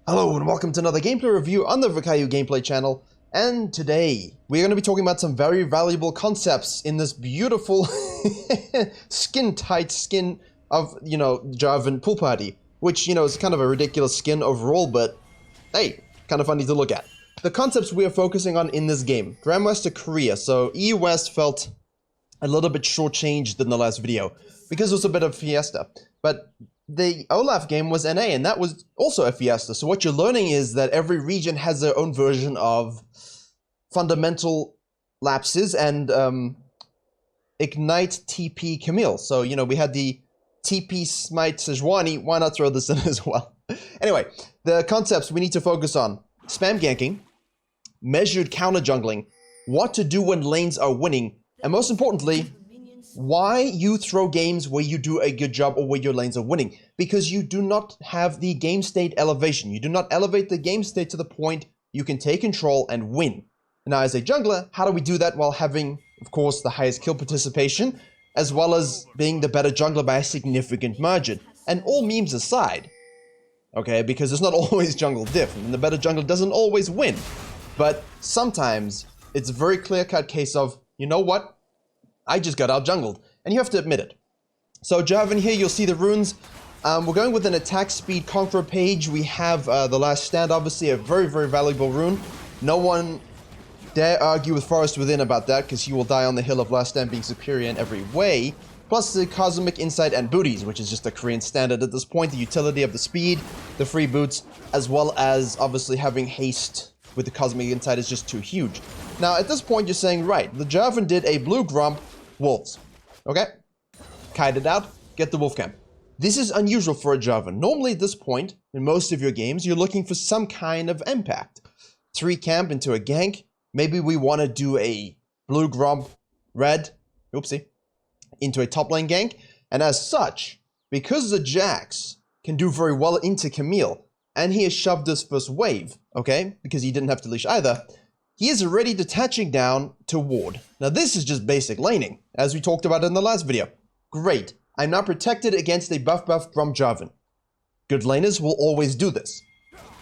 Hello and welcome to another gameplay review on the Virkayu gameplay channel. And today, we're going to be talking about some very valuable concepts in this beautiful skin-tight skin of, Jarvan Pool Party. Which, is kind of a ridiculous skin overall, but hey, kind of funny to look at. The concepts we are focusing on in this game. Grandmaster Korea, so EU West felt a little bit shortchanged in the last video, because it was a bit of fiesta. But the Olaf game was NA, and that was also a fiesta. So what you're learning is that every region has their own version of fundamental lapses and ignite TP Camille. So, we had the TP Smite Sejuani. Why not throw this in as well? Anyway, the concepts we need to focus on. Spam ganking, measured counter jungling, what to do when lanes are winning, and most importantly, why you throw games where you do a good job or where your lanes are winning. Because you do not have the game state elevation. You do not elevate the game state to the point you can take control and win. Now, as a jungler, how do we do that while having, of course, the highest kill participation, as well as being the better jungler by a significant margin? And all memes aside, okay, because it's not always jungle diff, and the better jungler doesn't always win. But sometimes, it's a very clear-cut case of, you know what? I just got out-jungled, and you have to admit it. So Jarvan here, you'll see the runes. We're going with an attack speed conqueror page. We have the last stand, obviously a very, very valuable rune. No one dare argue with Forest Within about that, because he will die on the hill of last stand being superior in every way. Plus the Cosmic Insight and Booties, which is just a Korean standard at this point. The utility of the speed, the free boots, as well as obviously having haste with the Cosmic Insight is just too huge. Now at this point you're saying, right, the Jarvan did a blue grump wolves. Okay? Kite it out, get the wolf camp. This is unusual for a Jarvan. Normally at this point, in most of your games, you're looking for some kind of impact. 3 camp into a gank. Maybe we want to do a blue grump red, oopsie, into a top lane gank. And as such, because the Jax can do very well into Camille, and he has shoved this first wave, okay, because he didn't have to leash either, he is already detaching down to ward. Now this is just basic laning, as we talked about in the last video. Great, I'm now protected against a buff Grump Jarvan. Good laners will always do this.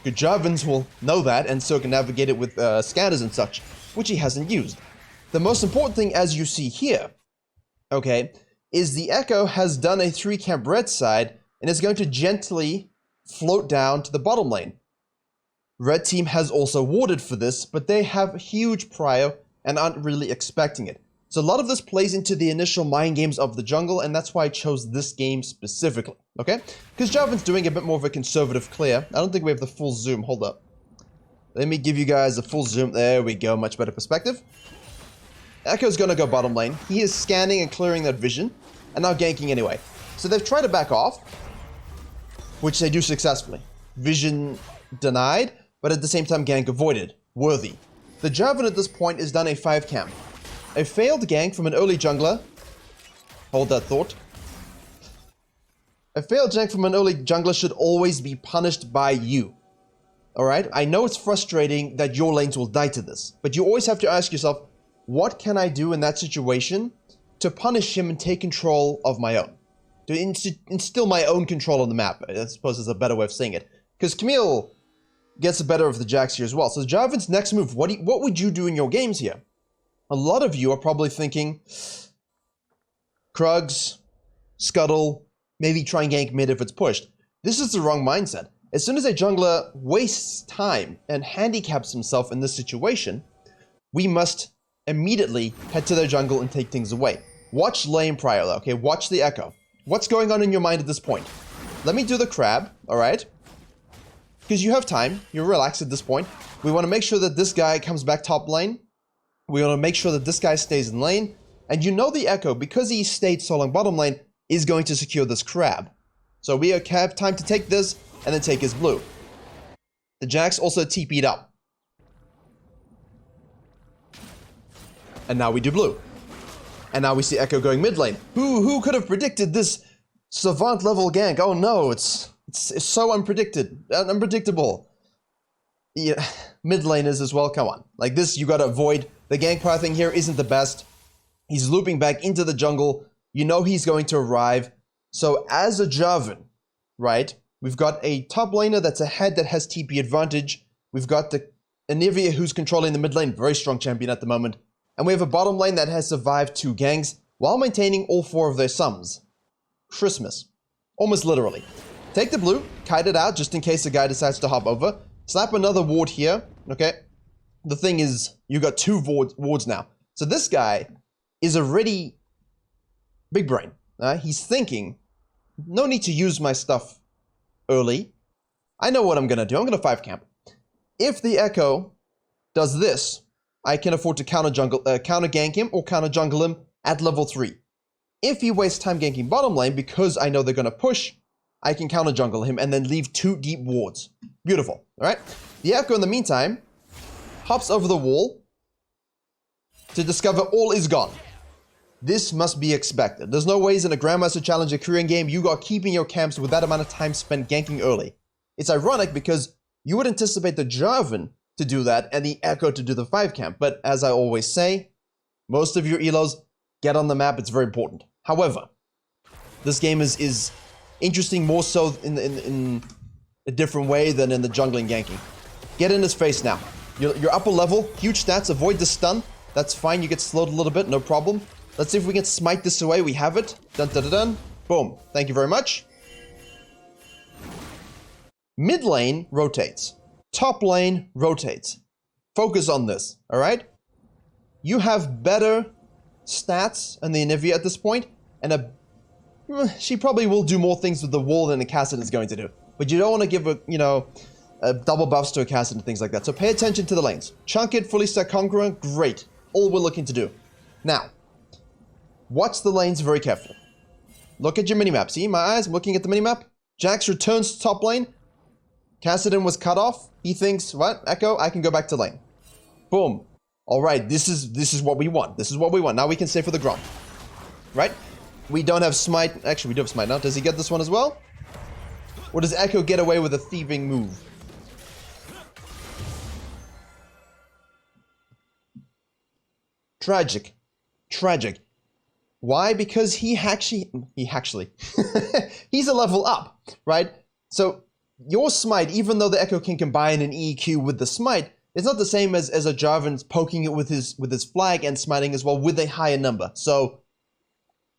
Good Jarvans will know that and circumnavigate it with scatters and such, which he hasn't used. The most important thing, as you see here, okay, is the Echo has done a 3 camp red side and is going to gently float down to the bottom lane. Red team has also warded for this, but they have huge prio and aren't really expecting it. So a lot of this plays into the initial mind games of the jungle, and that's why I chose this game specifically, okay? Because Jarvan's doing a bit more of a conservative clear. I don't think we have the full zoom. Hold up. Let me give you guys a full zoom. There we go. Much better perspective. Echo's gonna go bottom lane. He is scanning and clearing that vision, and now ganking anyway. So they've tried to back off, which they do successfully. Vision denied, but at the same time gank avoided. Worthy. The Jarvan at this point is done a 5 camp. A failed gank from an early jungler. Hold that thought. A failed gank from an early jungler should always be punished by you. Alright? I know it's frustrating that your lanes will die to this, but you always have to ask yourself, what can I do in that situation to punish him and take control of my own? To instill my own control on the map, I suppose is a better way of saying it. Because Camille gets the better of the Jax here as well. So Jarvan's next move, what would you do in your games here? A lot of you are probably thinking, Krugs, Scuttle, maybe try and gank mid if it's pushed. This is the wrong mindset. As soon as a jungler wastes time and handicaps himself in this situation, we must immediately head to their jungle and take things away. Watch lane prior, okay? Watch the Echo. What's going on in your mind at this point? Let me do the crab, alright? Because you have time, you're relaxed at this point. We want to make sure that this guy comes back top lane. We want to make sure that this guy stays in lane. And you know the Echo, because he stayed so long bottom lane, is going to secure this crab. So we have time to take this and then take his blue. The Jax also TP'd up. And now we do blue. And now we see Echo going mid lane. Who could have predicted this savant level gank? Oh no, it's so unpredictable. Yeah, mid laners as well, come on. Like this, you gotta avoid. The gank pathing here isn't the best. He's looping back into the jungle. You know he's going to arrive. So as a Jarvan, right, We've got a top laner that's ahead that has TP advantage. We've got the Anivia who's controlling the mid lane, very strong champion at the moment. And we have a bottom lane that has survived 2 ganks while maintaining all 4 of their sums. Christmas. Almost literally. Take the blue, kite it out just in case the guy decides to hop over. Slap another ward here, okay? The thing is, you got 2 wards now. So this guy is already big brain. He's thinking, no need to use my stuff early. I know what I'm going to do. I'm going to 5 camp. If the Echo does this, I can afford to counter gank him or counter jungle him at level 3. If he wastes time ganking bottom lane because I know they're going to push, I can counter jungle him and then leave 2 deep wards. Beautiful. All right. The Echo in the meantime hops over the wall to discover all is gone. This must be expected. There's no ways in a Grandmaster Challenger Korean game you are keeping your camps with that amount of time spent ganking early. It's ironic because you would anticipate the Jarvan to do that and the Echo to do the 5 camp. But as I always say, most of your elos get on the map. It's very important. However, this game is interesting more so in a different way than in the jungling ganking. Get in his face now. You're upper level, huge stats, avoid the stun. That's fine, you get slowed a little bit, no problem. Let's see if we can smite this away. We have it. Dun dun dun dun. Boom. Thank you very much. Mid lane rotates. Top lane rotates. Focus on this, alright? You have better stats than the Anivia at this point, and she probably will do more things with the wall than a Kassadin is going to do. But you don't want to give double buffs to a Kassadin and things like that. So pay attention to the lanes. Chunk it, fully stack Conqueror, great. All we're looking to do. Now, watch the lanes very carefully. Look at your minimap. See my eyes? I'm looking at the minimap. Jax returns to top lane. Kassadin was cut off. He thinks, what? Echo, I can go back to lane. Boom. Alright, this is what we want. This is what we want. Now we can stay for the Grom. Right? We don't have smite. Actually, we do have smite now. Does he get this one as well? Or does Echo get away with a thieving move? Tragic. Tragic. Why? Because he actually he's a level up, right? So your smite, even though the Echo can combine an EQ with the smite, it's not the same as a Jarvan's poking it with his flag and smiting as well with a higher number. So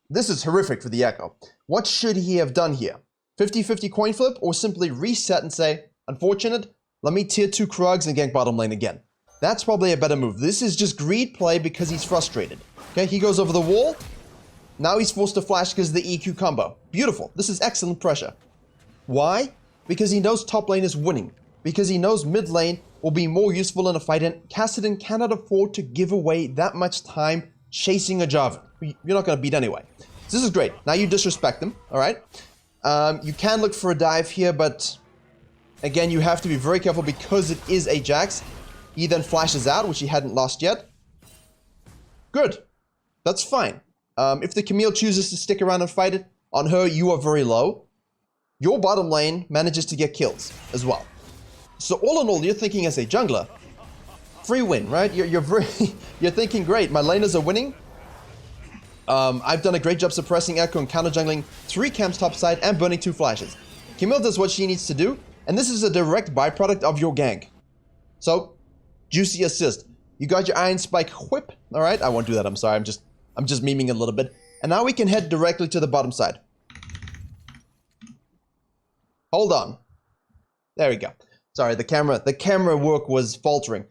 this is horrific for the Echo. What should he have done here? 50-50 coin flip, or simply reset and say, unfortunate, let me tier 2 Krugs and gank bottom lane again. That's probably a better move. This is just greed play because he's frustrated. Okay, he goes over the wall. Now he's forced to flash because of the EQ combo. Beautiful. This is excellent pressure. Why? Because he knows top lane is winning. Because he knows mid lane will be more useful in a fight, and Kassadin cannot afford to give away that much time chasing a Jarvan. You're not going to beat anyway. So this is great. Now you disrespect him, alright? You can look for a dive here, but again, you have to be very careful because it is a Jax. He then flashes out, which he hadn't lost yet. Good. That's fine. If the Camille chooses to stick around and fight it, on her, you are very low. Your bottom lane manages to get kills as well. So all in all, you're thinking as a jungler, free win, right? You're thinking, great, my laners are winning. I've done a great job suppressing Echo and counter jungling 3 camps topside and burning 2 flashes. Camille does what she needs to do, and this is a direct byproduct of your gank. So, juicy assist. You got your Iron Spike whip, alright? I won't do that, I'm sorry, I'm just memeing a little bit. And now we can head directly to the bottom side. Hold on. There we go. Sorry, the camera work was faltering.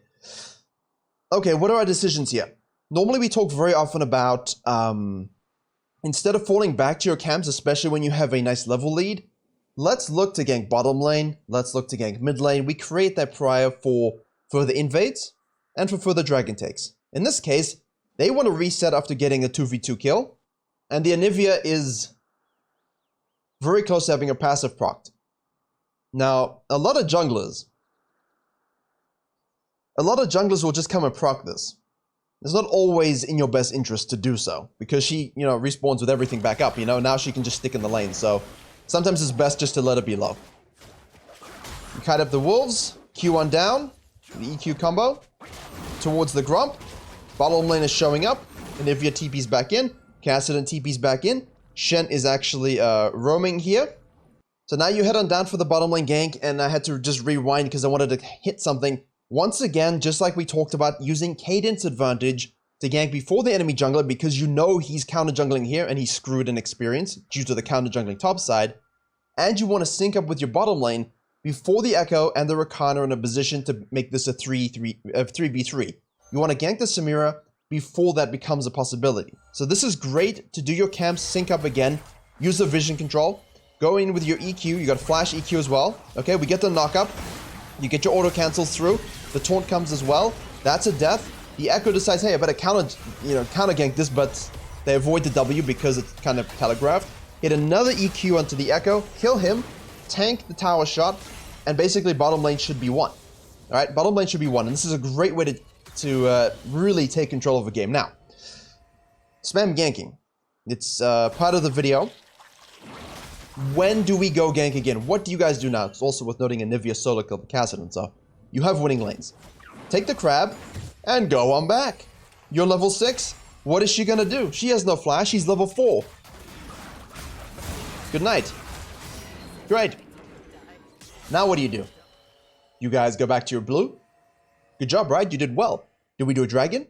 Okay, what are our decisions here? Normally we talk very often about, instead of falling back to your camps, especially when you have a nice level lead, let's look to gank bottom lane, let's look to gank mid lane. We create that prior for further invades and for further dragon takes. In this case, they want to reset after getting a 2v2 kill, and the Anivia is very close to having a passive proc. Now, a lot of junglers will just come and proc this. It's not always in your best interest to do so, because she, respawns with everything back up, now she can just stick in the lane, so sometimes it's best just to let it be low. You kite up the wolves, Q1 down, the EQ combo, towards the Grump, bottom lane is showing up, and Anivia TP's back in, Kassadin TP's back in, Shen is actually roaming here, So now you head on down for the bottom lane gank, and I had to just rewind because I wanted to hit something. Once again, just like we talked about, using cadence advantage to gank before the enemy jungler because you know he's counter jungling here and he's screwed in experience due to the counter jungling top side. And you want to sync up with your bottom lane before the Echo and the Rakana are in a position to make this a 3v3. You want to gank the Samira before that becomes a possibility. So this is great to do your camps, sync up again, use the vision control, go in with your EQ, you got flash EQ as well. Okay, we get the knock up, you get your auto cancels through, the taunt comes as well, that's a death. The Echo decides, hey, I better counter gank this, but they avoid the W because it's kind of telegraphed. Hit another EQ onto the Echo, kill him, tank the tower shot, and basically bottom lane should be won. Alright, bottom lane should be won, and this is a great way to really take control of a game. Now, spam ganking. It's part of the video. When do we go gank again? What do you guys do now? It's also worth noting Anivia solo killed the Kassadin, so you have winning lanes. Take the crab and go on back. You're level 6. What is she gonna do? She has no flash. She's level 4. Good night. Great. Now what do? You guys go back to your blue? Good job, right? You did well. Did we do a dragon?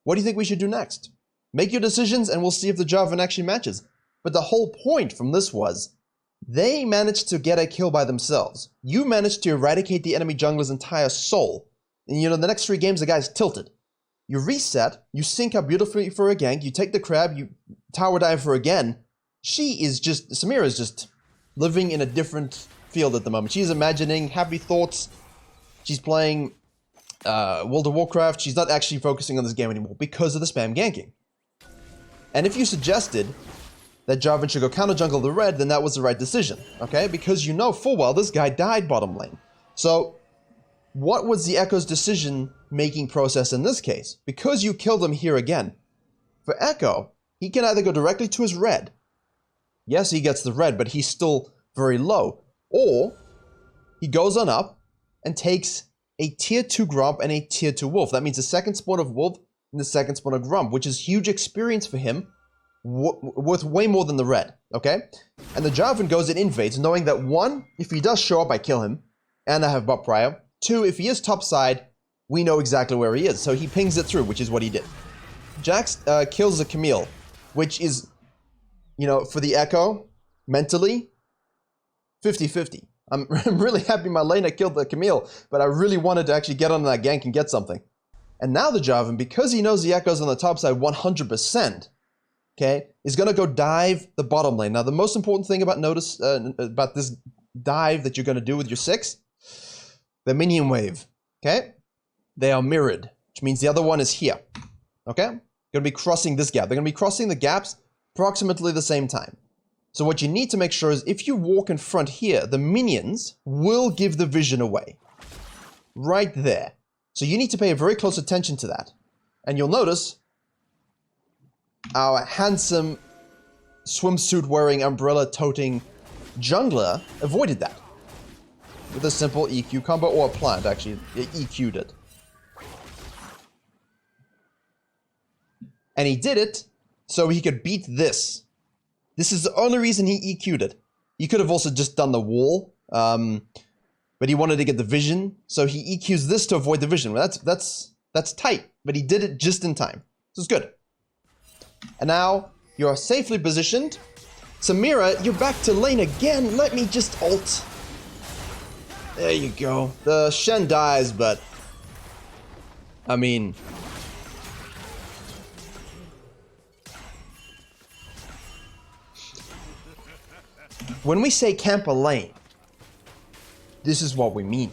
What do you think we should do next? Make your decisions and we'll see if the Jarvan actually matches. But the whole point from this was, they managed to get a kill by themselves. You managed to eradicate the enemy jungler's entire soul. And you know, the next 3 games, the guy's tilted. You reset, you sync up beautifully for a gank, you take the crab, you tower dive for again. Samira is just living in a different field at the moment. She's imagining happy thoughts. She's playing World of Warcraft. She's not actually focusing on this game anymore because of the spam ganking. And if you suggested that Jarvan should go counter jungle the red, then that was the right decision, okay? Because you know full well this guy died bottom lane. So, what was the Echo's decision-making process in this case? Because you killed him here again. For Echo, he can either go directly to his red. Yes, he gets the red, but he's still very low. Or, he goes on up and takes a tier 2 Grump and a tier 2 Wolf. That means the second spawn of Wolf and the second spawn of Grump, which is huge experience for him, worth way more than the red, okay? And the Jarvan goes and invades, knowing that 1, if he does show up, I kill him, and I have bot prio. 2, if he is topside, we know exactly where he is, so he pings it through, which is what he did. Jax kills the Camille, which is, you know, for the Echo, mentally, 50-50. I'm really happy my laner killed the Camille, but I really wanted to actually get on that gank and get something. And now the Jarvan, because he knows the Echo's on the top side 100%, okay, is going to go dive the bottom lane. Now, the most important thing about about this dive that you're going to do with your 6, the minion wave, okay? They are mirrored, which means the other one is here, okay? Going to be crossing this gap. They're going to be crossing the gaps approximately the same time. So what you need to make sure is if you walk in front here, the minions will give the vision away. Right there. So you need to pay very close attention to that. And you'll notice our handsome swimsuit wearing umbrella toting jungler avoided that. With a simple EQ combo, or a plant actually, it EQ'd it. And he did it so he could beat this. This is the only reason he EQ'd it. He could have also just done the wall, but he wanted to get the vision, so he EQs this to avoid the vision. That's tight, but he did it just in time. So it's good. And now you're safely positioned. Samira, you're back to lane again. Let me just ult. There you go. The Shen dies, but I mean, when we say camp a lane, this is what we mean.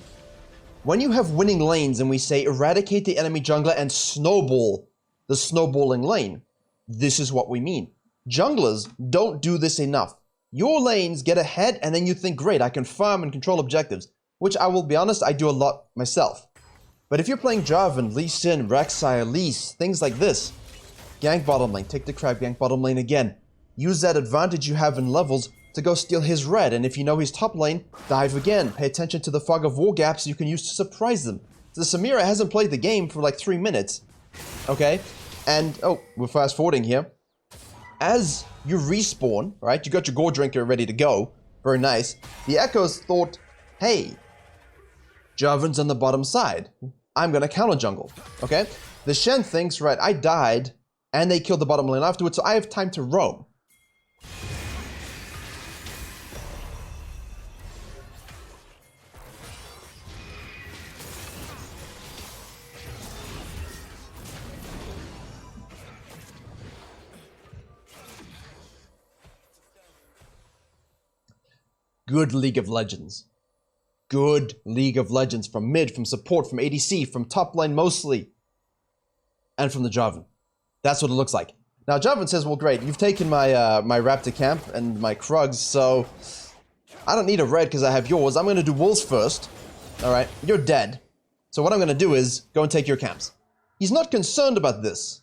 When you have winning lanes and we say eradicate the enemy jungler and snowball the snowballing lane, this is what we mean. Junglers don't do this enough. Your lanes get ahead and then you think, great, I can farm and control objectives, which I will be honest, I do a lot myself. But if you're playing Jarvan, Lee Sin, Rek'Sai, Elise, things like this, gank bottom lane, take the crab, gank bottom lane again. Use that advantage you have in levels to go steal his red, and if you know he's top lane, dive again. Pay attention to the fog of war gaps you can use to surprise them. So Samira hasn't played the game for like 3 minutes, okay? And, oh, we're fast forwarding here. As you respawn, right, you got your gore drinker ready to go, Very nice. The Echoes thought, hey, Jarvan's on the bottom side. I'm going to counter jungle. Okay? The Shen thinks, right, I died, and they killed the bottom lane afterwards, so I have time to roam. Good League of Legends. Good League of Legends from mid, from support, from ADC, from top lane mostly, and from the Jarvan. That's what it looks like. Now Jarvan says, well great, you've taken my my Raptor camp and my Krugs, so I don't need a red because I have yours. I'm going to do wolves first. Alright, you're dead. So what I'm going to do is go and take your camps. He's not concerned about this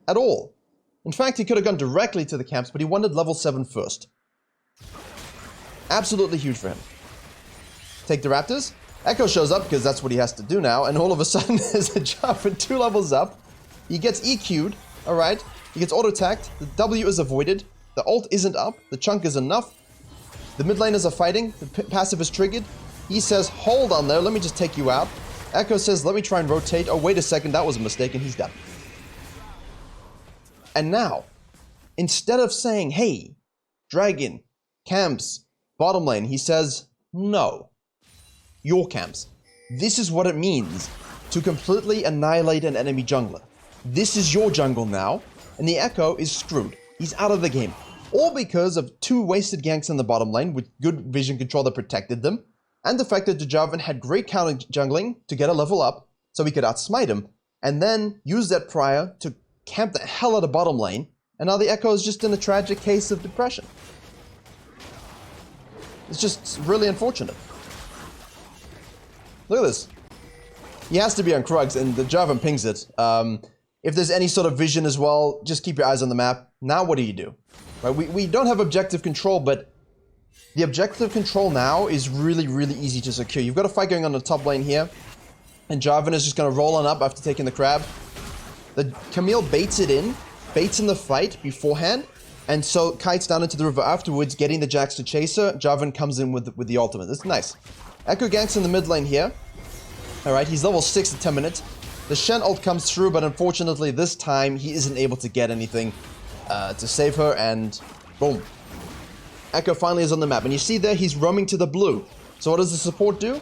at all. In fact, he could have gone directly to the camps, but he wanted level 7 first. Absolutely huge for him. Take the Raptors. Echo shows up because that's what he has to do now, and all of a sudden there's a Jarvan 2 levels up. He gets EQ'd, alright. He gets auto-attacked. The W is avoided. The ult isn't up. The chunk is enough. The mid laners are fighting. The passive is triggered. He says, hold on there, let me just take you out. Echo says, let me try and rotate. Oh, wait a second, that was a mistake, and he's dead. And now, instead of saying, hey, Dragon, camps, bottom lane, he says, no. Your camps. This is what it means to completely annihilate an enemy jungler. This is your jungle now, and the Echo is screwed. He's out of the game. All because of 2 wasted ganks in the bottom lane with good vision control that protected them, and the fact that the Jarvan had great counter jungling to get a level up, so he could outsmite him, and then use that prior to camp the hell out of bottom lane, and now the Echo is just in a tragic case of depression. It's just really unfortunate. Look at this. He has to be on Krugs, and the Jarvan pings it. If there's any sort of vision as well, just keep your eyes on the map. Now what do? Right? We don't have objective control, but the objective control now is really, really easy to secure. You've got a fight going on the top lane here, and Jarvan is just going to roll on up after taking the crab. The Camille baits it in, baits in the fight beforehand, and so kites down into the river afterwards, getting the Jax to chase her. Jarvan comes in with the ultimate. It's nice. Echo ganks in the mid lane here. Alright, he's level 6 in 10 minutes. The Shen ult comes through, but unfortunately this time he isn't able to get anything to save her, and boom. Echo finally is on the map, and you see there he's roaming to the blue. So what does the support do?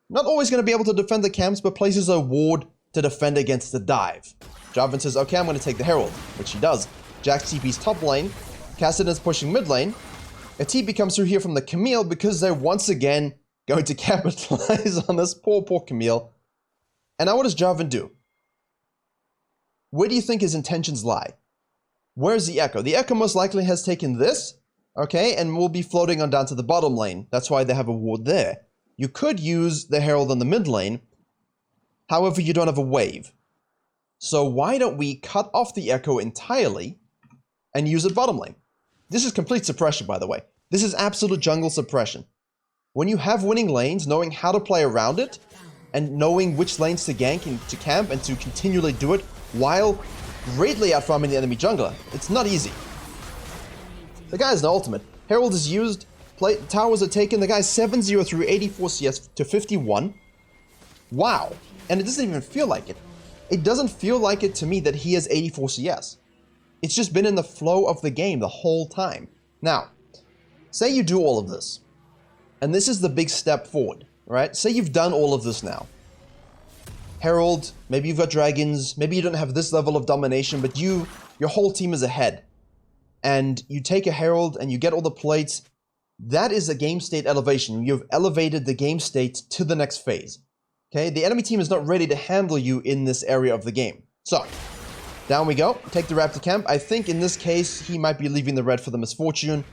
Not always going to be able to defend the camps, but places a ward to defend against the dive. Jarvan says, okay, I'm going to take the Herald, which he does. Jax TP's top lane. Kassadin's pushing mid lane. A TP comes through here from the Camille because they're once again going to capitalize on this poor Camille. And now what does Jarvan do? Where do you think his intentions lie? Where's the Echo? The Echo most likely has taken this, okay, and will be floating on down to the bottom lane. That's why they have a ward there. You could use the Herald on the mid lane. However, you don't have a wave. So why don't we cut off the Echo entirely and use it bottom lane? This is complete suppression, by the way. This is absolute jungle suppression. When you have winning lanes, knowing how to play around it, and knowing which lanes to gank and to camp and to continually do it while greatly outfarming the enemy jungler, it's not easy. The guy has an ultimate. Herald is used, towers are taken, the guy's 7-0 through 84 CS to 51. Wow. And it doesn't even feel like it. It doesn't feel like it to me that he has 84 CS. It's just been in the flow of the game the whole time. Now, say you do all of this, and this is the big step forward, right? Say you've done all of this now. Herald, maybe you've got dragons, maybe you don't have this level of domination, but your whole team is ahead. And you take a Herald and you get all the plates. That is a game state elevation. You've elevated the game state to the next phase. Okay, the enemy team is not ready to handle you in this area of the game. So, down we go. Take the Raptor camp. I think in this case, he might be leaving the red for the misfortune.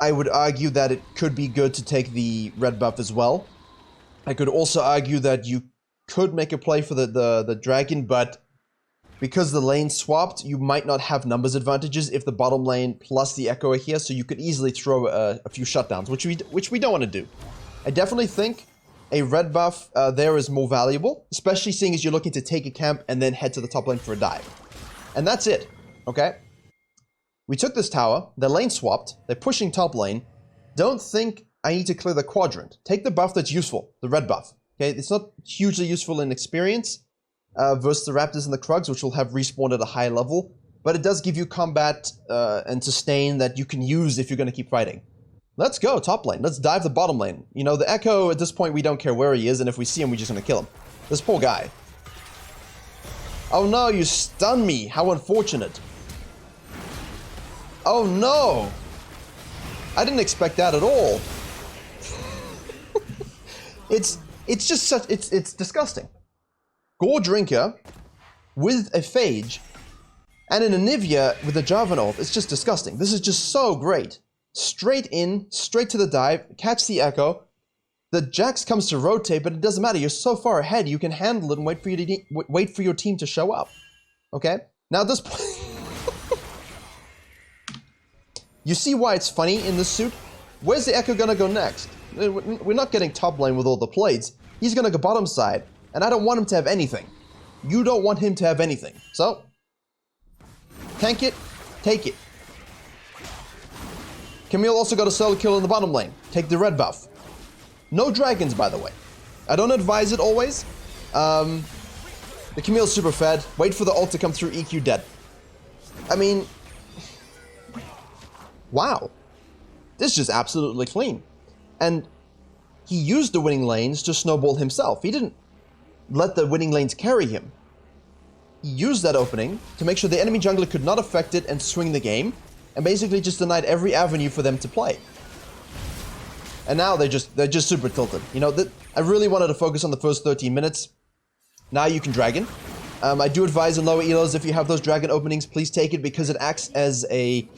I would argue that it could be good to take the red buff as well. I could also argue that you could make a play for the dragon, but because the lane swapped, you might not have numbers advantages if the bottom lane plus the Echo are here, so you could easily throw a few shutdowns, which we don't want to do. I definitely think a red buff there is more valuable, especially seeing as you're looking to take a camp and then head to the top lane for a dive. And that's it, okay? We took this tower, they're lane swapped, they're pushing top lane. Don't think I need to clear the quadrant. Take the buff that's useful, the red buff. Okay, it's not hugely useful in experience versus the Raptors and the Krugs, which will have respawned at a high level, but it does give you combat and sustain that you can use if you're going to keep fighting. Let's go, top lane. Let's dive the bottom lane. You know, the Echo, at this point, we don't care where he is, and if we see him, we're just going to kill him. This poor guy. Oh no, you stunned me. How unfortunate. Oh no! I didn't expect that at all. It's just such, it's disgusting. Gore Drinker with a Phage and an Anivia with a Jarvan ult. It's just disgusting. This is just so great. Straight in, straight to the dive, catch the Echo. The Jax comes to rotate, but it doesn't matter. You're so far ahead, you can handle it and wait for your team to show up. Okay? Now at this point... You see why it's funny in this suit? Where's the Echo gonna go next? We're not getting top lane with all the plates. He's gonna go bottom side, and I don't want him to have anything. You don't want him to have anything. So, tank it, take it. Camille also got a solo kill in the bottom lane. Take the red buff. No dragons, by the way. I don't advise it always. The Camille's super fed. Wait for the ult to come through, EQ dead. I mean... Wow. This is just absolutely clean. And he used the winning lanes to snowball himself. He didn't let the winning lanes carry him. He used that opening to make sure the enemy jungler could not affect it and swing the game, and basically just denied every avenue for them to play. And now they're just super tilted. You know, I really wanted to focus on the first 13 minutes. Now you can dragon. I do advise in lower elos, if you have those dragon openings, please take it, because it acts as a...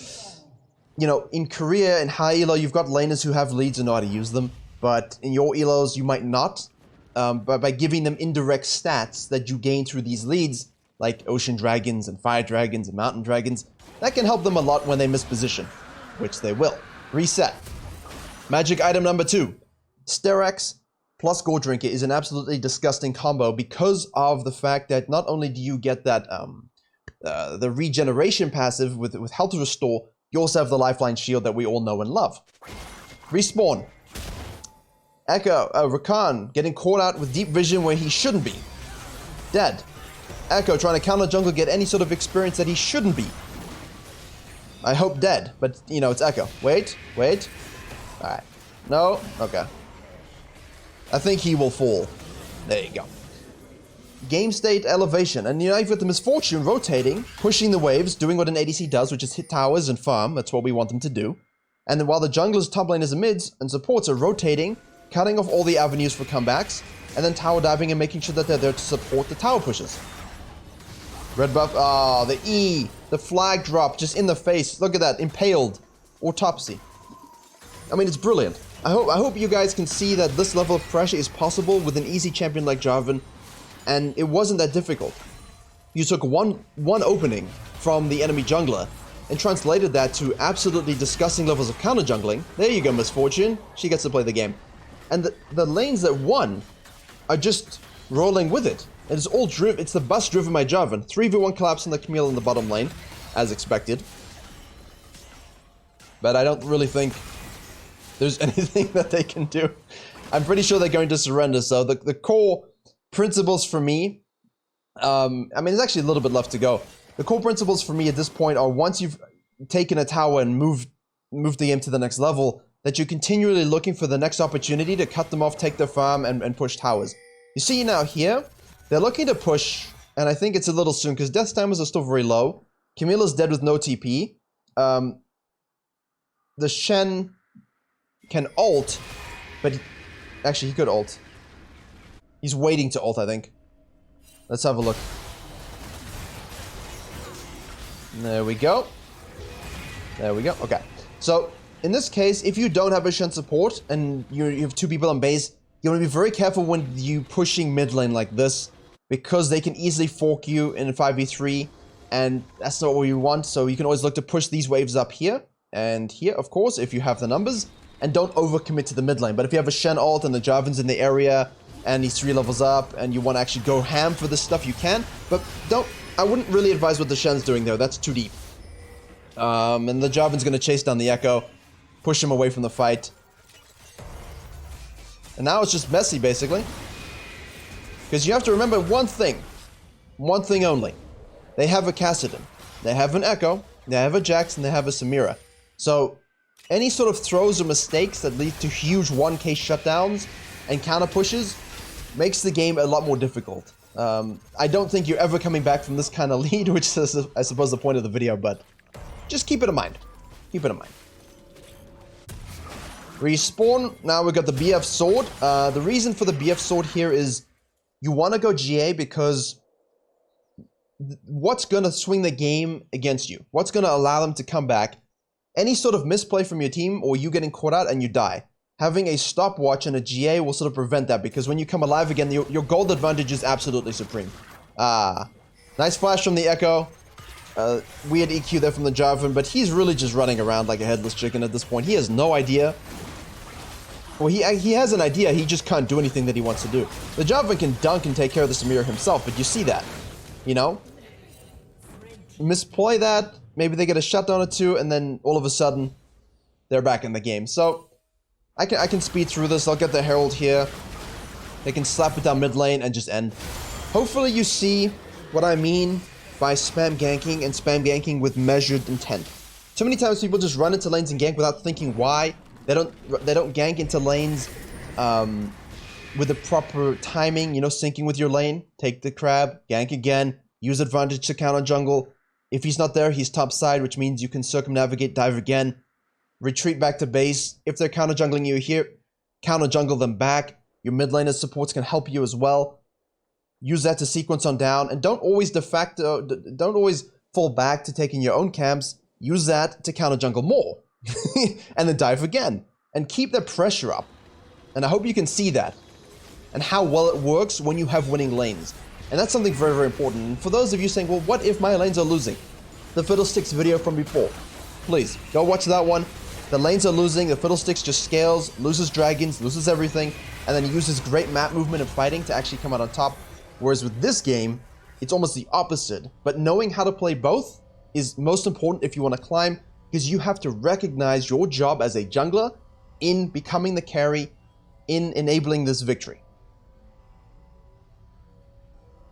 You know, in Korea and high elo, you've got laners who have leads and know how to use them. But in your elos, you might not. But by giving them indirect stats that you gain through these leads, like ocean dragons and fire dragons and mountain dragons, that can help them a lot when they miss position, which they will. Reset. Magic item number 2. Sterak's plus Gore Drinker is an absolutely disgusting combo because of the fact that not only do you get that the regeneration passive with health restore, you also have the lifeline shield that we all know and love. Respawn. Echo, Rakan getting caught out with deep vision where he shouldn't be. Dead. Echo trying to counter jungle, get any sort of experience that he shouldn't be. I hope dead, but you know, it's Echo. Wait. Alright. No? Okay. I think he will fall. There you go. Game state elevation, and you know, you've got the Misfortune rotating, pushing the waves, doing what an ADC does, which is hit towers and farm. That's what we want them to do. And then while the junglers, top laners, and mids, and supports are rotating, cutting off all the avenues for comebacks, and then tower diving and making sure that they're there to support the tower pushes. Red buff, the E, the flag drop, just in the face. Look at that, impaled, autopsy. I mean, it's brilliant. I hope you guys can see that this level of pressure is possible with an easy champion like Jarvan. And it wasn't that difficult. You took one opening from the enemy jungler and translated that to absolutely disgusting levels of counter jungling. There you go, Misfortune. She gets to play the game. And the lanes that won are just rolling with it. It's all driven. It's the bus driven by Jarvan. 3v1 collapse on the Camille in the bottom lane, as expected. But I don't really think there's anything that they can do. I'm pretty sure they're going to surrender. So the core principles for me, I mean, there's actually a little bit left to go. The core principles for me at this point are, once you've taken a tower and moved the game to the next level, that you're continually looking for the next opportunity to cut them off, take their farm, and push towers. You see now here, they're looking to push, and I think it's a little soon, because death timers are still very low. Camilla's dead with no TP. The Shen can ult, but actually he could ult. He's waiting to ult, I think. Let's have a look. There we go. There we go. Okay. So, in this case, if you don't have a Shen support and you have 2 people on base, you want to be very careful when you pushing mid lane like this, because they can easily fork you in a 5v3, and that's not what you want. So you can always look to push these waves up here and here, of course, if you have the numbers, and don't overcommit to the mid lane. But if you have a Shen ult and the Jarvan's in the area, and he's 3 levels up, and you want to actually go ham for this stuff, you can. But I wouldn't really advise what the Shen's doing there. That's too deep. And the Jarvan's gonna chase down the Echo, push him away from the fight. And now it's just messy, basically. Because you have to remember one thing only. They have a Kassadin, they have an Echo, they have a Jax, and they have a Samira. So, any sort of throws or mistakes that lead to huge 1k shutdowns and counter pushes makes the game a lot more difficult. I don't think you're ever coming back from this kind of lead, which is, I suppose, the point of the video, but just keep it in mind. Keep it in mind. Respawn. Now we've got the BF Sword. The reason for the BF Sword here is you want to go GA because what's going to swing the game against you? What's going to allow them to come back? Any sort of misplay from your team or you getting caught out and you die. Having a stopwatch and a GA will sort of prevent that because when you come alive again, your gold advantage is absolutely supreme. Nice flash from the Echo. Weird EQ there from the Jarvan, but he's really just running around like a headless chicken at this point. He has no idea. Well, he has an idea, he just can't do anything that he wants to do. The Jarvan can dunk and take care of the Samira himself, but you see that, you know? Misplay that, maybe they get a shutdown or two, and then all of a sudden, they're back in the game. So, I can speed through this. I'll get the Herald here. They can slap it down mid lane and just end. Hopefully you see what I mean by spam ganking and spam ganking with measured intent. Too many times people just run into lanes and gank without thinking why. They don't gank into lanes with the proper timing, you know, syncing with your lane. Take the crab, gank again, use advantage to counter jungle. If he's not there, he's top side, which means you can circumnavigate, dive again. Retreat back to base. If they're counter jungling you here, counter jungle them back. Your mid laner supports can help you as well. Use that to sequence on down, and don't always don't always fall back to taking your own camps. Use that to counter jungle more, and then dive again, and keep the pressure up. And I hope you can see that, and how well it works when you have winning lanes. And that's something very, very important. And for those of you saying, well, what if my lanes are losing? The Fiddlesticks video from before. Please, go watch that one. The lanes are losing, the Fiddlesticks just scales, loses dragons, loses everything, and then he uses great map movement and fighting to actually come out on top. Whereas with this game, it's almost the opposite. But knowing how to play both is most important if you want to climb, because you have to recognize your job as a jungler in becoming the carry, in enabling this victory.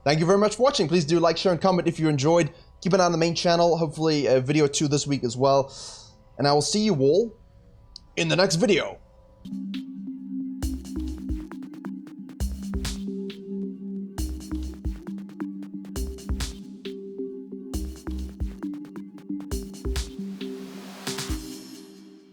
Thank you very much for watching. Please do like, share, and comment if you enjoyed. Keep an eye on the main channel, hopefully a video or two this week as well. And I will see you all in the next video.